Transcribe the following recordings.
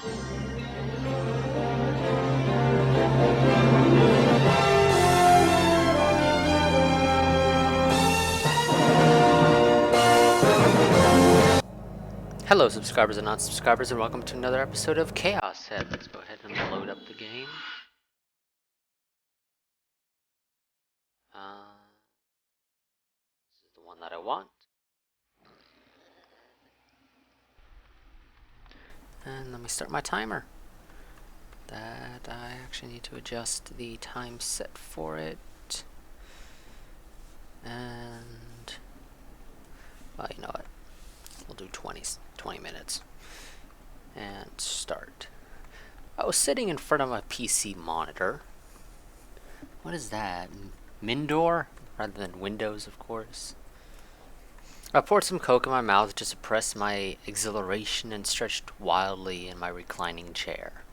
Hello subscribers and non-subscribers, and welcome to another episode of ChäoS. Let's go ahead and load up the game. This is the one that I want. And let me start my timer. That I actually need to adjust the time set for it. And, well, you know what? We'll do 20 minutes. And start. I was sitting in front of my PC monitor. What is that? Mindor? Rather than Windows, of course. I poured some Coke in my mouth to suppress my exhilaration and stretched wildly in my reclining chair.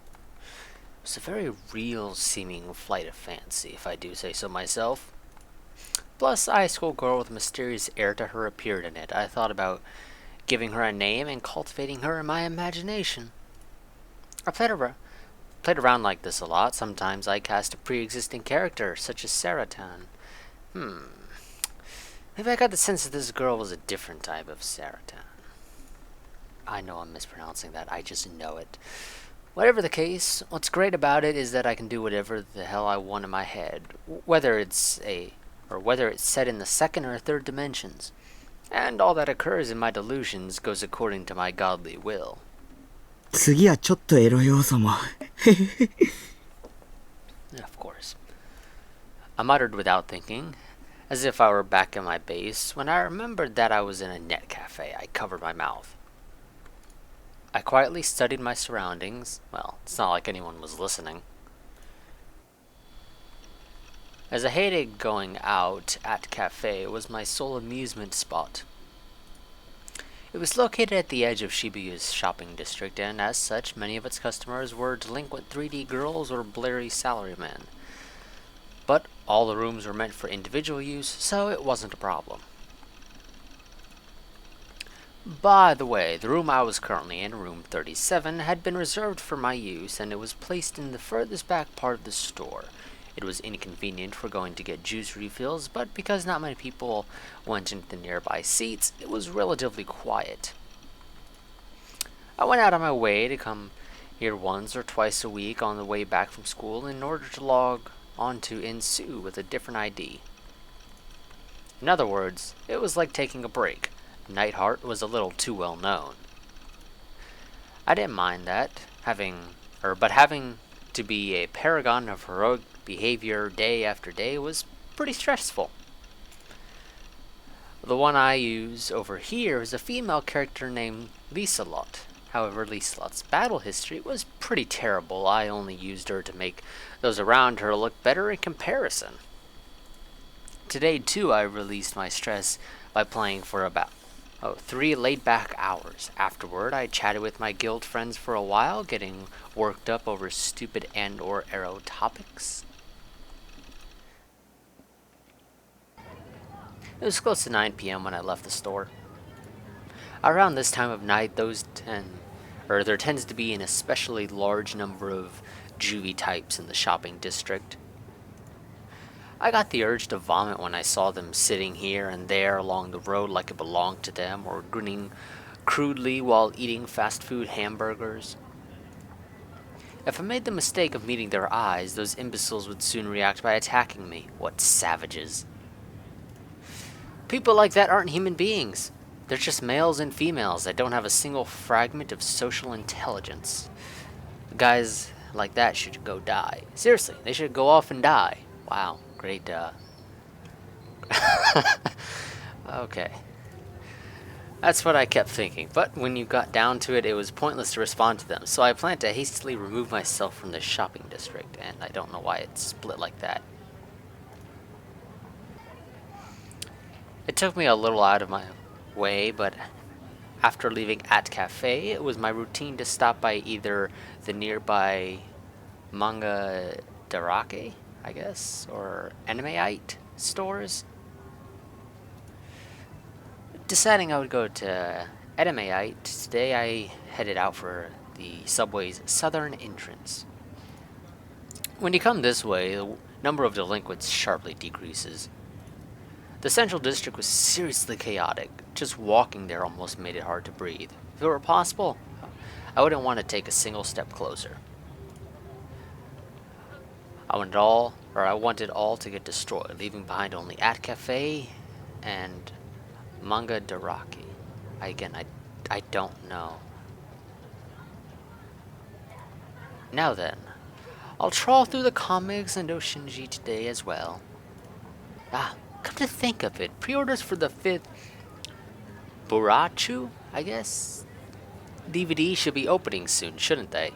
It was a very real-seeming flight of fancy, if I do say so myself. Plus, a high school girl with a mysterious air to her appeared in it. I thought about giving her a name and cultivating her in my imagination. I played around like this a lot. Sometimes I cast a pre-existing character, such as Saratan. Maybe I got the sense that this girl was a different type of Saratan. I know I'm mispronouncing that, I just know it. Whatever the case, what's great about it is that I can do whatever the hell I want in my head, whether it's set in the second or third dimensions. And all that occurs in my delusions goes according to my godly will. 次はちょっとエロ要素も Of course. I muttered without thinking, as if I were back in my base. When I remembered that I was in a net cafe, I covered my mouth. I quietly studied my surroundings. Well, it's not like anyone was listening. As I hated going out at cafe, it was my sole amusement spot. It was located at the edge of Shibuya's shopping district, and as such, many of its customers were delinquent 3D girls or blurry salarymen. But all the rooms were meant for individual use, so it wasn't a problem. By the way, the room I was currently in, room 37, had been reserved for my use, and it was placed in the furthest back part of the store. It was inconvenient for going to get juice refills, but because not many people went into the nearby seats, it was relatively quiet. I went out of my way to come here once or twice a week on the way back from school in order to log onto Ensue with a different ID. In other words, it was like taking a break. Nightheart was a little too well known. I didn't mind that, but having to be a paragon of heroic behavior day after day was pretty stressful. The one I use over here is a female character named Liselot. However, Liselot's battle history was pretty terrible. I only used her to make those around her look better in comparison. Today, too, I released my stress by playing for about 3 laid-back hours. Afterward, I chatted with my guild friends for a while, getting worked up over stupid and/or arrow topics. It was close to 9 p.m. when I left the store. Around this time of night, there tends to be an especially large number of juvie types in the shopping district. I got the urge to vomit when I saw them sitting here and there along the road like it belonged to them, or grinning crudely while eating fast food hamburgers. If I made the mistake of meeting their eyes, those imbeciles would soon react by attacking me. What savages. People like that aren't human beings. They're just males and females that don't have a single fragment of social intelligence. Guys like that should go die. Seriously, they should go off and die. Wow, great, okay. That's what I kept thinking, but when you got down to it, it was pointless to respond to them, so I planned to hastily remove myself from the shopping district, and I don't know why it split like that. It took me a little out of my way, but after leaving at cafe, it was my routine to stop by either the nearby manga darake, I guess, or animeite stores. Deciding I would go to animeite, today I headed out for the subway's southern entrance. When you come this way, the number of delinquents sharply decreases. The central district was seriously chaotic. Just walking there almost made it hard to breathe. If it were possible, I wouldn't want to take a single step closer. I wanted all to get destroyed, leaving behind only At Cafe and Manga Daraki. I don't know. Now then, I'll trawl through the comics and Oshinji today as well. Come to think of it, pre-orders for the 5th Burachu, I guess, DVD should be opening soon, shouldn't they?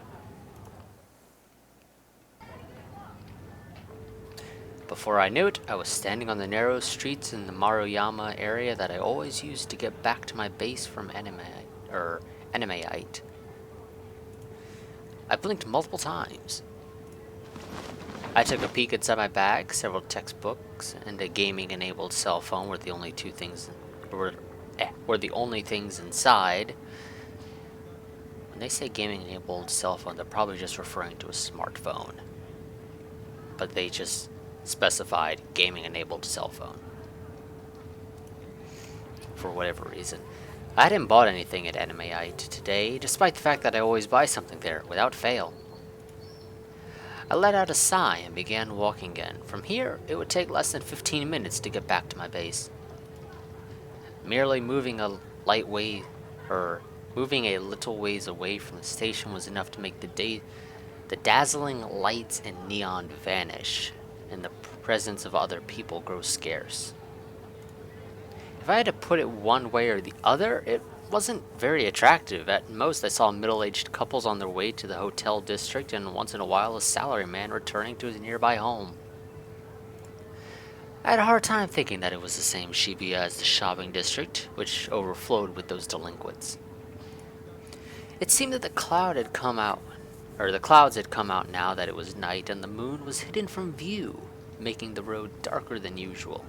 Before I knew it, I was standing on the narrow streets in the Maruyama area that I always used to get back to my base from Animeite. I blinked multiple times. I took a peek inside my bag. Several textbooks and a gaming-enabled cell phone were the only things inside. When they say gaming-enabled cell phone, they're probably just referring to a smartphone. But they just specified gaming-enabled cell phone. For whatever reason. I hadn't bought anything at Animeite today, despite the fact that I always buy something there, without fail. I let out a sigh and began walking again. From here, it would take less than 15 minutes to get back to my base. Merely moving a little ways away from the station was enough to make the dazzling lights and neon vanish, and the presence of other people grow scarce. If I had to put it one way or the other, it wasn't very attractive. At most, I saw middle-aged couples on their way to the hotel district, and once in a while a salaryman returning to his nearby home. I had a hard time thinking that it was the same Shibuya as the shopping district, which overflowed with those delinquents. It seemed that the clouds had come out now that it was night, and the moon was hidden from view, making the road darker than usual.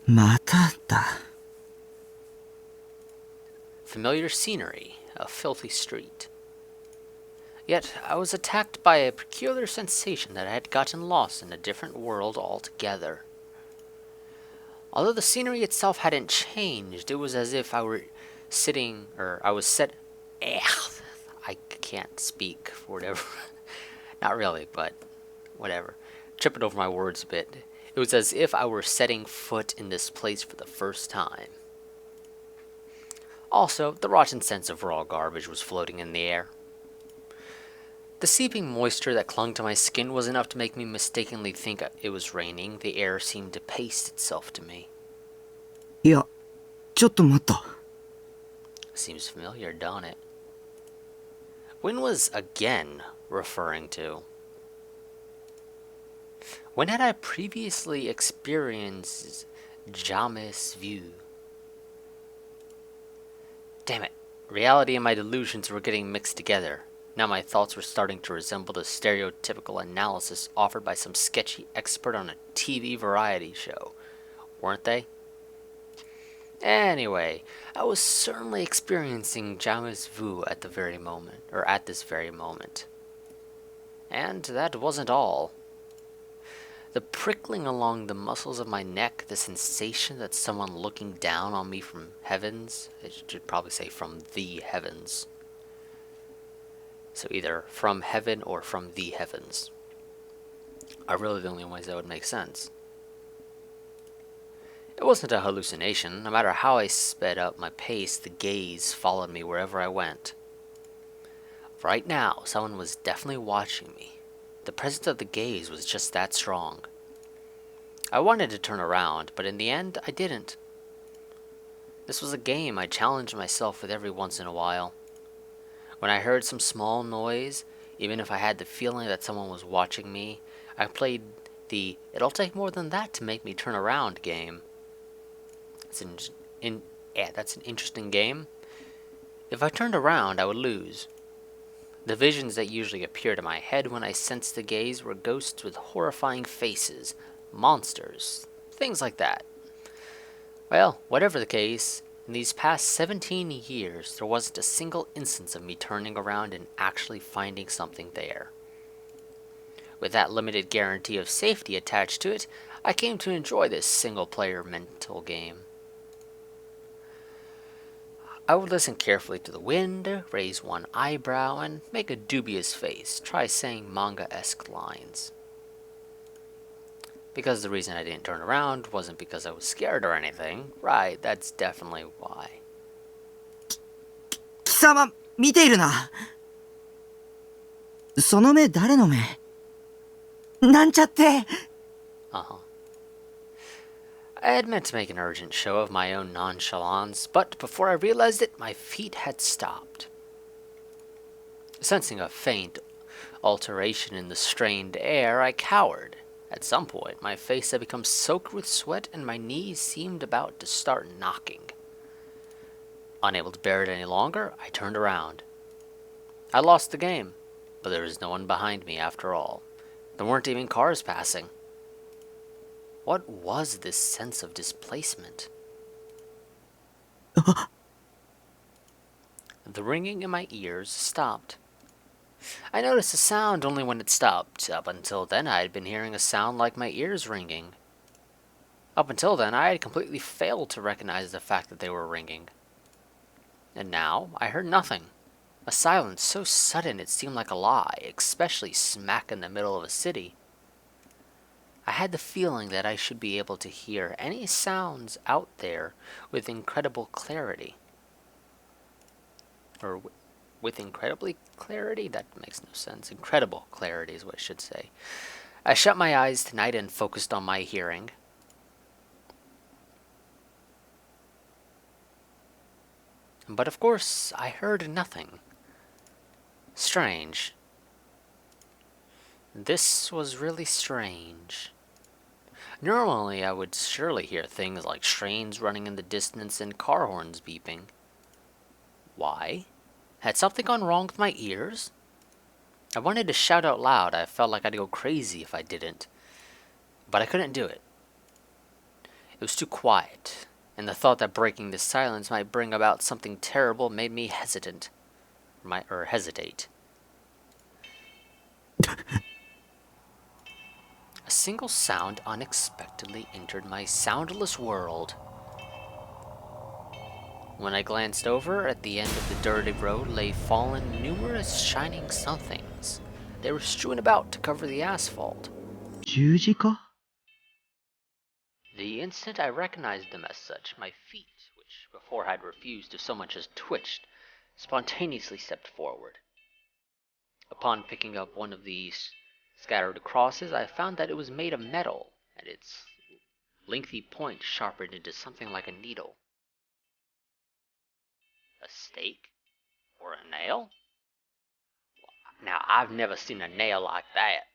まただ。 Familiar scenery, a filthy street. Yet I was attacked by a peculiar sensation that I had gotten lost in a different world altogether. Although the scenery itself hadn't changed, it was as if I was I can't speak for whatever. Not really, but whatever. Tripping over my words a bit. It was as if I were setting foot in this place for the first time. Also, the rotten sense of raw garbage was floating in the air. The seeping moisture that clung to my skin was enough to make me mistakenly think it was raining. The air seemed to paste itself to me. いや、ちょっと待った。 Seems familiar, don't it? When was again referring to? When had I previously experienced ChäoS view? Damn it. Reality and my delusions were getting mixed together. Now my thoughts were starting to resemble the stereotypical analysis offered by some sketchy expert on a TV variety show. Weren't they? Anyway, I was certainly experiencing ChäoS vu at this very moment. And that wasn't all. The prickling along the muscles of my neck, the sensation that someone looking down on me from heavens, I should probably say from the heavens. So either from heaven or from the heavens are really the only ways that would make sense. It wasn't a hallucination. No matter how I sped up my pace, the gaze followed me wherever I went. Right now, someone was definitely watching me. The presence of the gaze was just that strong. I wanted to turn around, but in the end, I didn't. This was a game I challenged myself with every once in a while. When I heard some small noise, even if I had the feeling that someone was watching me, I played the "it'll take more than that to make me turn around" game. That's an interesting game. If I turned around, I would lose. The visions that usually appeared in my head when I sensed the gaze were ghosts with horrifying faces, monsters, things like that. Well, whatever the case, In these past 17 years, there wasn't a single instance of me turning around and actually finding something there. With that limited guarantee of safety attached to it, I came to enjoy this single-player mental game. I would listen carefully to the wind, raise one eyebrow, and make a dubious face, try saying manga-esque lines. Because the reason I didn't turn around wasn't because I was scared or anything. Right, that's definitely why. 貴様、見ているな。その目誰の目？なんちゃって。Uh-huh. I had meant to make an urgent show of my own nonchalance, but before I realized it, my feet had stopped. Sensing a faint alteration in the strained air, I cowered. At some point, my face had become soaked with sweat and my knees seemed about to start knocking. Unable to bear it any longer, I turned around. I lost the game, but there was no one behind me after all. There weren't even cars passing. What was this sense of displacement? The ringing in my ears stopped. I noticed a sound only when it stopped. Up until then, I had been hearing a sound like my ears ringing. Up until then, I had completely failed to recognize the fact that they were ringing. And now, I heard nothing. A silence so sudden it seemed like a lie, especially smack in the middle of a city. I had the feeling that I should be able to hear any sounds out there with incredible clarity. Or with incredibly clarity? That makes no sense. Incredible clarity is what I should say. I shut my eyes tonight and focused on my hearing. But of course, I heard nothing. Strange. This was really strange. Normally, I would surely hear things like trains running in the distance and car horns beeping. Why? Had something gone wrong with my ears? I wanted to shout out loud. I felt like I'd go crazy if I didn't. But I couldn't do it. It was too quiet, and the thought that breaking this silence might bring about something terrible made me hesitate. A single sound unexpectedly entered my soundless world. When I glanced over, at the end of the dirty road lay fallen numerous shining somethings. They were strewn about to cover the asphalt. 十字架？ The instant I recognized them as such, my feet, which before had refused to so much as twitched, spontaneously stepped forward. Upon picking up one of these scattered crosses, I found that it was made of metal, and its lengthy point sharpened into something like a needle. A stake? Or a nail? Now, I've never seen a nail like that.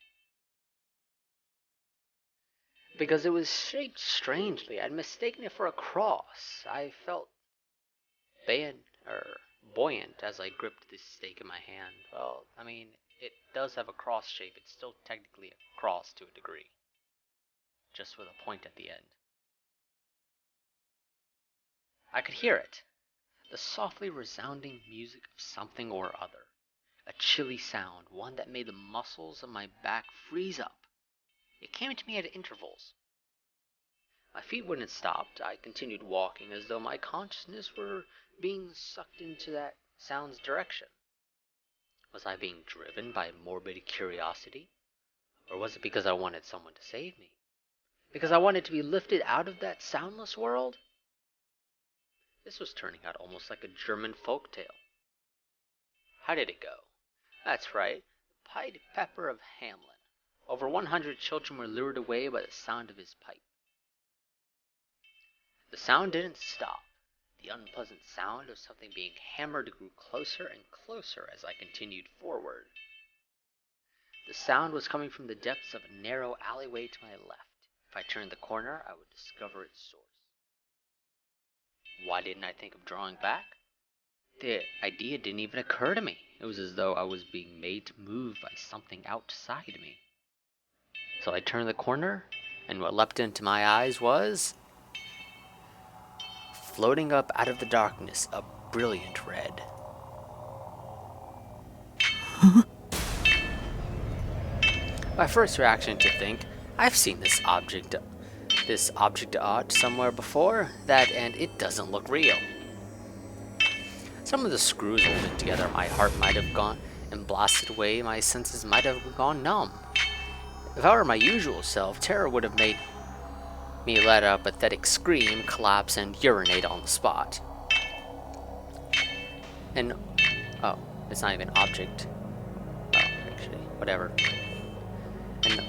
Because it was shaped strangely, I'd mistaken it for a cross. I felt buoyant as I gripped this stake in my hand. Well, I mean, it does have a cross shape. It's still technically a cross to a degree, just with a point at the end. I could hear it, the softly resounding music of something or other. A chilly sound, one that made the muscles of my back freeze up. It came to me at intervals. My feet wouldn't stop. I continued walking as though my consciousness were being sucked into that sound's direction. Was I being driven by morbid curiosity? Or was it because I wanted someone to save me? Because I wanted to be lifted out of that soundless world? This was turning out almost like a German folk tale. How did it go? That's right, the Pied Pepper of Hamelin. Over 100 children were lured away by the sound of his pipe. The sound didn't stop. The unpleasant sound of something being hammered grew closer and closer as I continued forward. The sound was coming from the depths of a narrow alleyway to my left. If I turned the corner, I would discover its source. Why didn't I think of drawing back? The idea didn't even occur to me. It was as though I was being made to move by something outside me. So I turned the corner, and what leapt into my eyes was floating up out of the darkness, a brilliant red. My first reaction to think, I've seen this object art somewhere before, and it doesn't look real. Some of the screws holding together my heart might have gone and blasted away, my senses might have gone numb. If I were my usual self, terror would have made me let out a pathetic scream, collapse, and urinate on the spot. And, oh, it's not even object. Oh, actually, whatever. An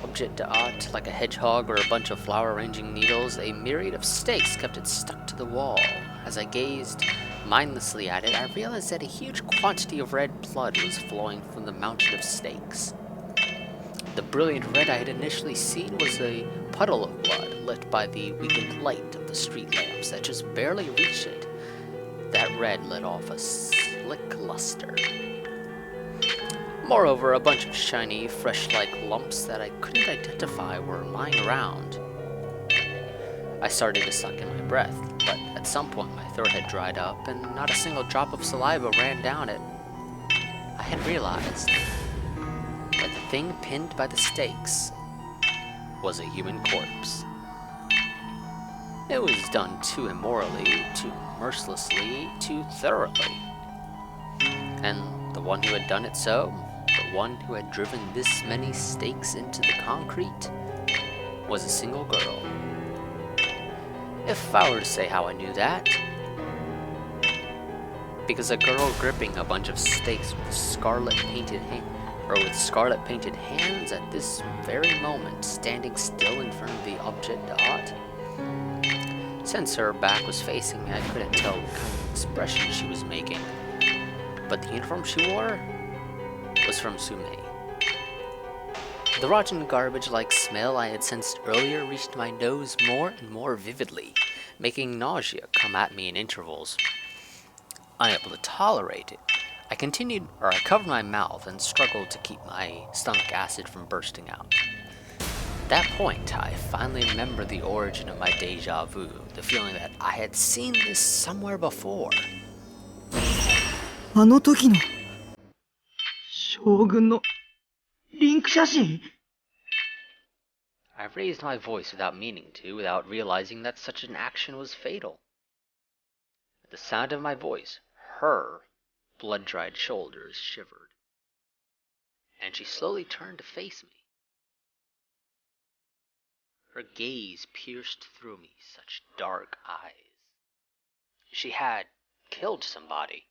object d'art, like a hedgehog or a bunch of flower-arranging needles, a myriad of stakes kept it stuck to the wall. As I gazed mindlessly at it, I realized that a huge quantity of red blood was flowing from the mountain of stakes. The brilliant red I had initially seen was a puddle of blood lit by the weakened light of the street lamps that just barely reached it. That red lit off a slick luster. Moreover, a bunch of shiny, fresh-like lumps that I couldn't identify were lying around. I started to suck in my breath, but at some point my throat had dried up and not a single drop of saliva ran down it. I had realized that the thing pinned by the stakes was a human corpse. It was done too immorally, too mercilessly, too thoroughly. And the one who had done it so, the one who had driven this many stakes into the concrete, was a single girl. If I were to say how I knew that, because a girl gripping a bunch of stakes with scarlet painted hands at this very moment, standing still in front of the object d'art. Since her back was facing me, I couldn't tell what kind of expression she was making, but the uniform she wore was from Sume. The rotten garbage-like smell I had sensed earlier reached my nose more and more vividly, making nausea come at me in intervals. Unable to tolerate it, I covered my mouth and struggled to keep my stomach acid from bursting out. At that point, I finally remembered the origin of my deja vu, the feeling that I had seen this somewhere before. あの時の将軍のリンク写真 I raised my voice without meaning to, without realizing that such an action was fatal. At the sound of my voice, her blood-dried shoulders shivered, and she slowly turned to face me. Her gaze pierced through me, such dark eyes. She had killed somebody.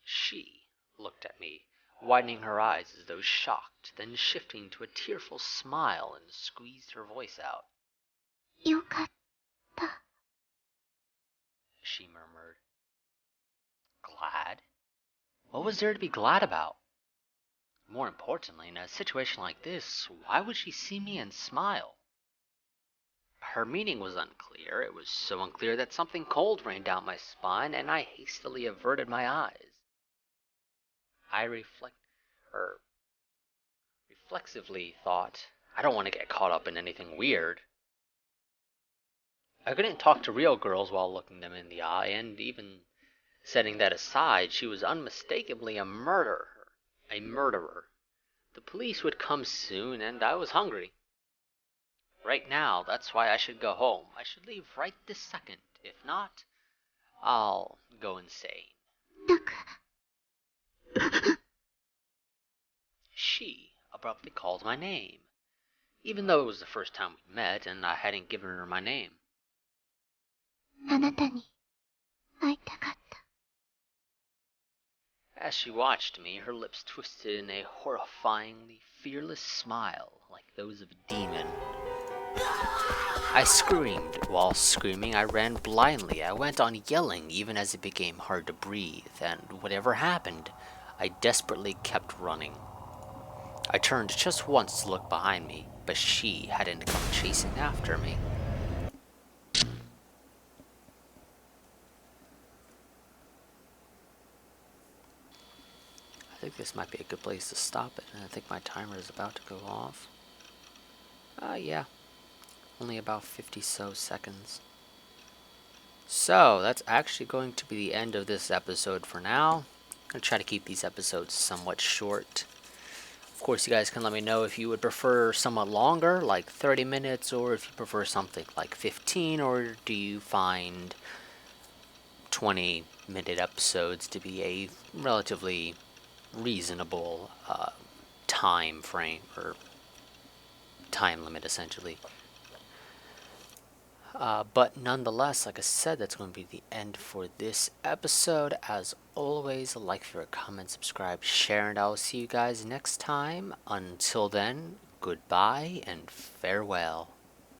She looked at me, widening her eyes as though shocked, then shifting to a tearful smile and squeezed her voice out. よかった。 She murmured. Glad? What was there to be glad about? More importantly, in a situation like this, why would she see me and smile? Her meaning was unclear. It was so unclear that something cold ran down my spine, and I hastily averted my eyes. I reflexively thought, I don't want to get caught up in anything weird. I couldn't talk to real girls while looking them in the eye, and even setting that aside, she was unmistakably a murderer. The police would come soon, and I was hungry. Right now, that's why I should go home. I should leave right this second. If not, I'll go insane. だから。 She abruptly called my name, even though it was the first time we met and I hadn't given her my name. あなたに会いたかった。 As she watched me, her lips twisted in a horrifyingly fearless smile, like those of a demon. I screamed. While screaming, I ran blindly. I went on yelling, even as it became hard to breathe, and whatever happened, I desperately kept running. I turned just once to look behind me, but she hadn't come chasing after me. I think this might be a good place to stop it, and I think my timer is about to go off. Yeah. only about 50 so seconds. So that's actually going to be the end of this episode for now. I'm going to try to keep these episodes somewhat short. Of course, you guys can let me know if you would prefer somewhat longer, like 30 minutes, or if you prefer something like 15, or do you find 20-minute episodes to be a relatively reasonable time frame, or time limit, essentially. But nonetheless, like I said, that's going to be the end for this episode. As always, like, favorite, comment, subscribe, share, and I'll see you guys next time. Until then, goodbye and farewell.